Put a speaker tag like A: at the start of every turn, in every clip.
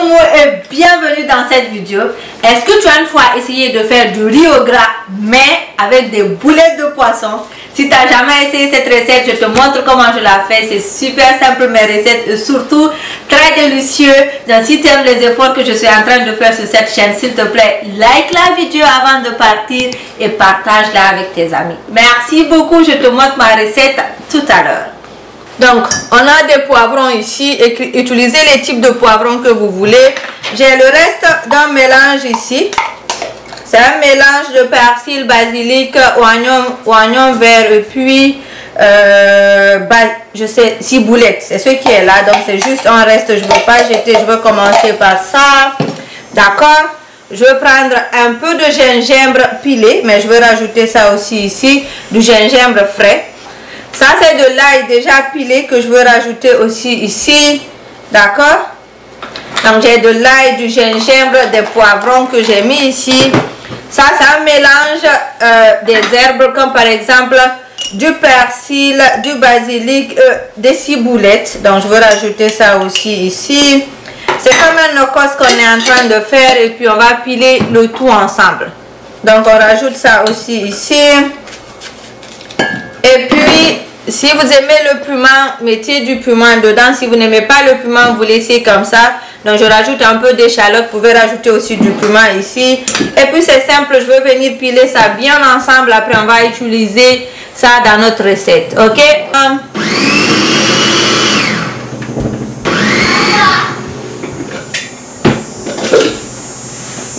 A: Momo et bienvenue dans cette vidéo. Est-ce que tu as une fois essayé de faire du riz au gras mais avec des boulettes de poisson? Si tu n'as jamais essayé cette recette, je te montre comment je la fais. C'est super simple mes recettes et surtout très délicieux. Donc si tu aimes les efforts que je suis en train de faire sur cette chaîne, s'il te plaît, like la vidéo avant de partir et partage-la avec tes amis. Merci beaucoup, je te montre ma recette tout à l'heure. Donc, on a des poivrons ici. Utilisez les types de poivrons que vous voulez. J'ai le reste d'un mélange ici. C'est un mélange de persil, basilic, oignon vert et puis ciboulette. C'est ce qui est là. Donc, c'est juste un reste. Je ne veux pas jeter. Je veux commencer par ça. D'accord? Je vais prendre un peu de gingembre pilé, mais je vais rajouter ça aussi ici. Du gingembre frais. Ça, c'est de l'ail déjà pilé que je veux rajouter aussi ici. D'accord? Donc, j'ai de l'ail, du gingembre, des poivrons que j'ai mis ici. Ça, c'est un mélange des herbes comme par exemple du persil, du basilic, des ciboulettes. Donc, je veux rajouter ça aussi ici. C'est comme un nokos qu'on est en train de faire et puis on va piler le tout ensemble. Donc, on rajoute ça aussi ici. Et puis, si vous aimez le piment, mettez du piment dedans. Si vous n'aimez pas le piment, vous laissez comme ça. Donc, je rajoute un peu d'échalote. Vous pouvez rajouter aussi du piment ici. Et puis, c'est simple. Je vais venir piler ça bien ensemble. Après, on va utiliser ça dans notre recette. OK?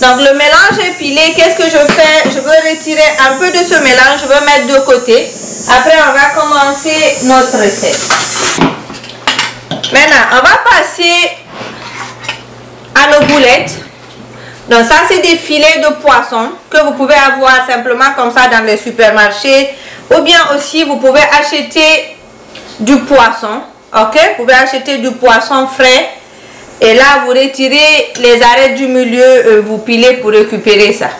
A: Donc, le mélange est pilé. Qu'est-ce que je fais? Je veux retirer un peu de ce mélange. Je veux mettre de côté. Après, on va commencer notre recette. Maintenant, on va passer à nos boulettes. Donc, ça, c'est des filets de poisson que vous pouvez avoir simplement comme ça dans les supermarchés. Ou bien aussi, vous pouvez acheter du poisson. OK? Vous pouvez acheter du poisson frais. Et là, vous retirez les arêtes du milieu, vous pilez pour récupérer ça.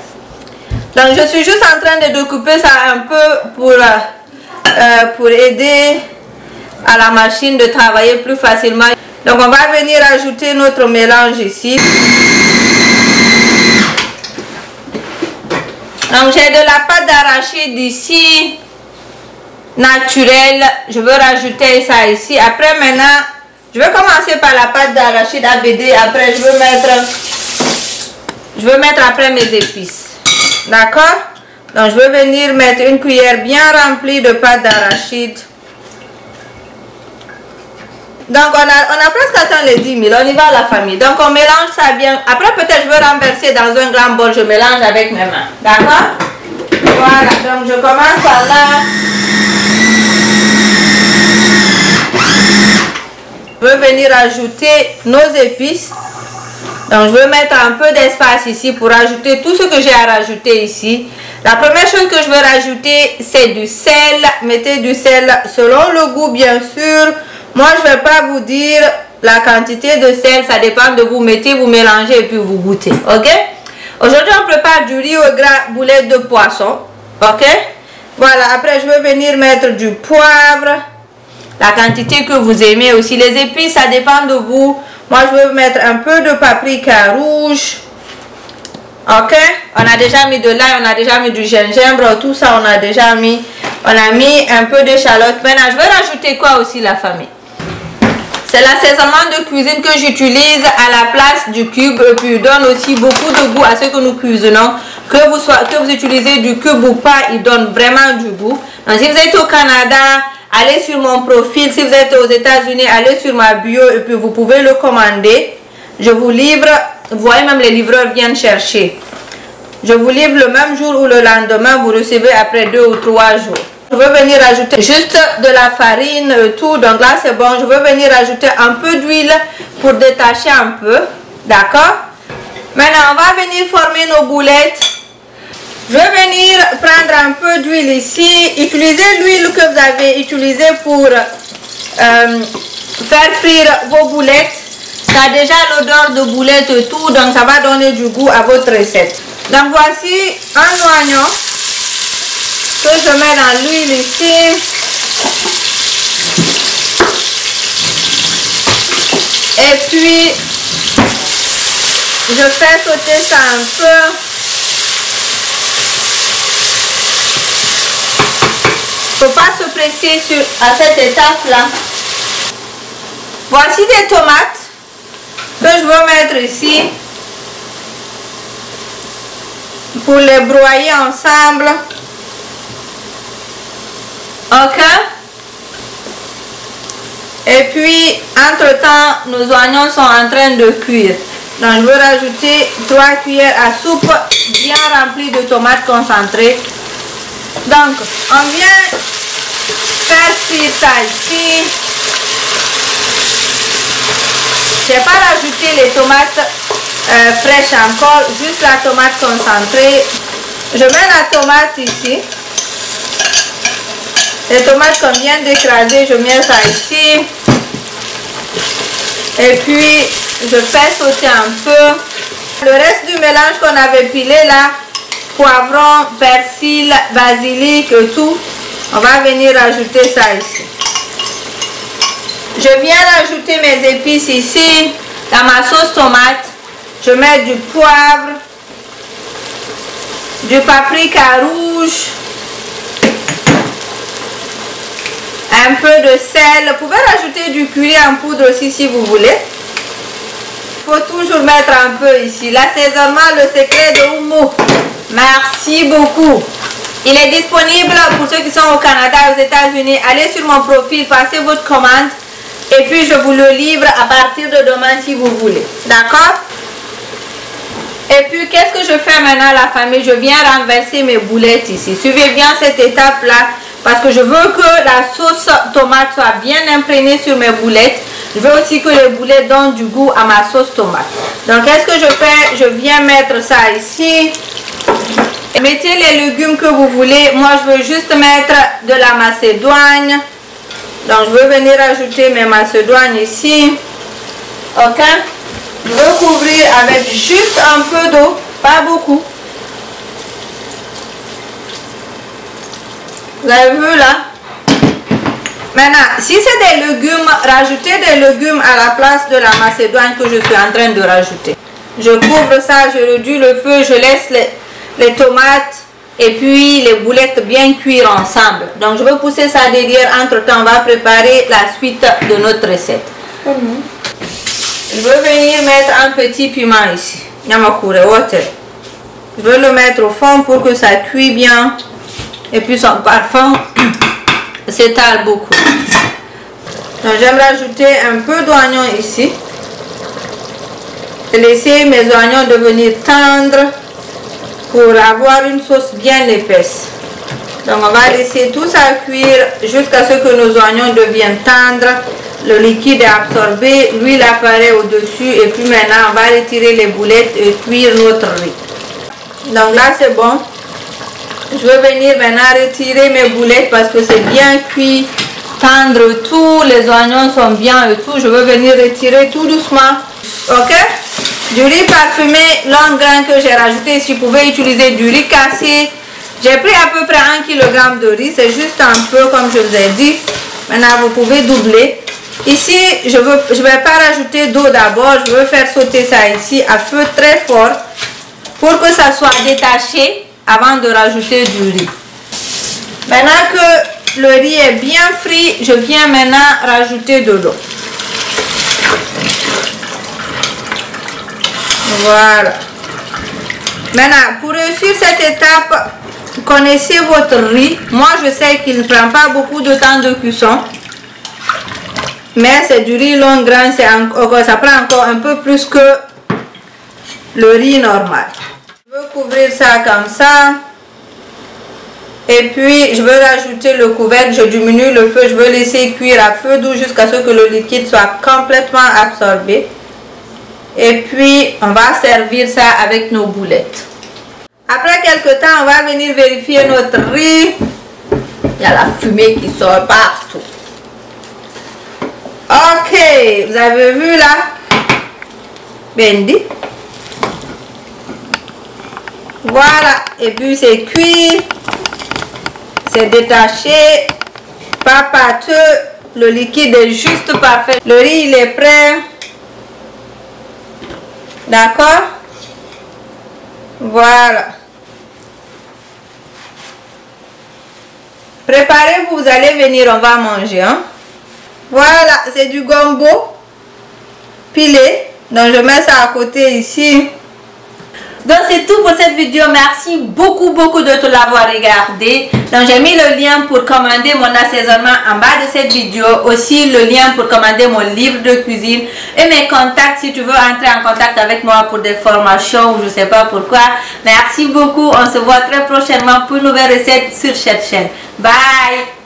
A: Donc, je suis juste en train de découper ça un peu pour aider à la machine de travailler plus facilement. Donc, on va venir ajouter notre mélange ici. Donc, j'ai de la pâte d'arachide ici, naturelle. Je veux rajouter ça ici. Après, maintenant, je vais commencer par la pâte d'arachide ABD. Après, je veux mettre après mes épices. D'accord? Donc, je vais venir mettre une cuillère bien remplie de pâte d'arachide. Donc, on a presque atteint les 10 000. On y va à la famille. Donc, on mélange ça bien. Après, peut-être je vais renverser dans un grand bol. Je mélange avec mes mains. D'accord? Voilà. Donc, je commence par là. Je vais venir ajouter nos épices. Donc, je vais mettre un peu d'espace ici pour ajouter tout ce que j'ai à rajouter ici. La première chose que je vais rajouter, c'est du sel. Mettez du sel selon le goût, bien sûr. Moi, je ne vais pas vous dire la quantité de sel. Ça dépend de vous. Mettez, vous mélangez et puis vous goûtez. OK? Aujourd'hui, on prépare du riz au gras, boulettes de poisson. OK? Voilà. Après, je vais venir mettre du poivre. La quantité que vous aimez aussi. Les épices, ça dépend de vous. Moi, je vais mettre un peu de paprika rouge. OK? On a déjà mis de l'ail, on a déjà mis du gingembre. Tout ça, on a déjà mis. On a mis un peu d'échalote. Maintenant, je vais rajouter quoi aussi, la famille? C'est l'assaisonnement de cuisine que j'utilise à la place du cube. Et puis, il donne aussi beaucoup de goût à ce que nous cuisinons. Que vous utilisez du cube ou pas, il donne vraiment du goût. Donc, si vous êtes au Canada, allez sur mon profil. Si vous êtes aux États-Unis, allez sur ma bio et puis vous pouvez le commander. Je vous livre. Vous voyez, même les livreurs viennent chercher. Je vous livre le même jour ou le lendemain. Vous recevez après 2 ou 3 jours. Je vais venir ajouter juste de la farine, tout. Donc là, c'est bon. Je vais venir ajouter un peu d'huile pour détacher un peu. D'accord? Maintenant, on va venir former nos boulettes. Je vais venir prendre un peu d'huile ici. Utilisez l'huile que vous avez utilisée pour faire frire vos boulettes. Ça a déjà l'odeur de boulettes et tout. Donc, ça va donner du goût à votre recette. Donc, voici un oignon que je mets dans l'huile ici. Et puis, Je fais sauter ça un peu. Il ne faut pas se presser à cette étape-là. Voici des tomates que je vais mettre ici pour les broyer ensemble. Ok? Et puis, entre-temps, nos oignons sont en train de cuire. Donc, je vais rajouter 3 cuillères à soupe bien remplies de tomates concentrées. Donc, on vient faire cuire ça ici. Je n'ai pas rajouté les tomates fraîches encore, juste la tomate concentrée. Je mets la tomate ici. Les tomates qu'on vient d'écraser, je mets ça ici. Et puis, je fais sauter un peu. Le reste du mélange qu'on avait pilé là, poivron, persil, basilic et tout, on va venir rajouter ça ici. Je viens rajouter mes épices ici dans ma sauce tomate. Je mets du poivre, du paprika rouge, un peu de sel. Vous pouvez rajouter du curry en poudre aussi si vous voulez. Il faut toujours mettre un peu ici. L'assaisonnement, le secret de Oumou. Merci beaucoup. Il est disponible pour ceux qui sont au Canada et aux États-Unis. Allez sur mon profil, passez votre commande. Et puis je vous le livre à partir de demain si vous voulez. D'accord? Et puis qu'est-ce que je fais maintenant la famille? Je viens renverser mes boulettes ici. Suivez bien cette étape-là. Parce que je veux que la sauce tomate soit bien imprégnée sur mes boulettes. Je veux aussi que les boulettes donnent du goût à ma sauce tomate. Donc qu'est-ce que je fais? Je viens mettre ça ici. Mettez les légumes que vous voulez. Moi je veux juste mettre de la macédoine. Donc je vais venir ajouter mes macédoines ici. Ok? Je vais couvrir avec juste un peu d'eau, pas beaucoup. Vous avez vu là? Maintenant, si c'est des légumes, rajoutez des légumes à la place de la macédoine que je suis en train de rajouter. Je couvre ça, je réduis le feu, je laisse les tomates et puis les boulettes bien cuire ensemble. Donc je vais pousser ça derrière. Entre temps, on va préparer la suite de notre recette. Je vais venir mettre un petit piment ici. Je vais le mettre au fond pour que ça cuise bien. Et puis son parfum s'étale beaucoup. Donc j'aime rajouter un peu d'oignon ici. Laisser mes oignons devenir tendres pour avoir une sauce bien épaisse. Donc on va laisser tout ça cuire jusqu'à ce que nos oignons deviennent tendres. Le liquide est absorbé, l'huile apparaît au-dessus et puis maintenant on va retirer les boulettes et cuire notre riz. Donc là c'est bon. Je vais venir maintenant retirer mes boulettes parce que c'est bien cuit, tendre tout, les oignons sont bien et tout. Je vais venir retirer tout doucement. Ok? Du riz parfumé long grain que j'ai rajouté ici. Vous pouvez utiliser du riz cassé. J'ai pris à peu près 1 kg de riz. C'est juste un peu comme je vous ai dit. Maintenant, vous pouvez doubler. Ici, je ne vais pas rajouter d'eau d'abord. Je vais faire sauter ça ici à feu très fort pour que ça soit détaché avant de rajouter du riz. Maintenant que le riz est bien frit, je viens maintenant rajouter de l'eau. Voilà. Maintenant, pour réussir cette étape, connaissez votre riz. Moi, je sais qu'il ne prend pas beaucoup de temps de cuisson. Mais c'est du riz long grain, ça prend encore un peu plus que le riz normal. Je vais couvrir ça comme ça. Et puis, je vais rajouter le couvercle. Je diminue le feu. Je vais laisser cuire à feu doux jusqu'à ce que le liquide soit complètement absorbé. Et puis, on va servir ça avec nos boulettes. Après quelques temps, on va venir vérifier notre riz. Il y a la fumée qui sort partout. Ok, vous avez vu là? Bendy. Voilà, et puis c'est cuit, c'est détaché, pas pâteux, le liquide est juste parfait. Le riz il est prêt. D'accord? Voilà. Préparez-vous, vous allez venir, on va manger. Hein? Voilà, c'est du gombo pilé. Donc je mets ça à côté ici. Donc c'est tout pour cette vidéo. Merci beaucoup de te l'avoir regardé. Donc j'ai mis le lien pour commander mon assaisonnement en bas de cette vidéo. Aussi le lien pour commander mon livre de cuisine. Et mes contacts si tu veux entrer en contact avec moi pour des formations ou je sais pas pourquoi. Merci beaucoup. On se voit très prochainement pour une nouvelle recette sur cette chaîne. Bye.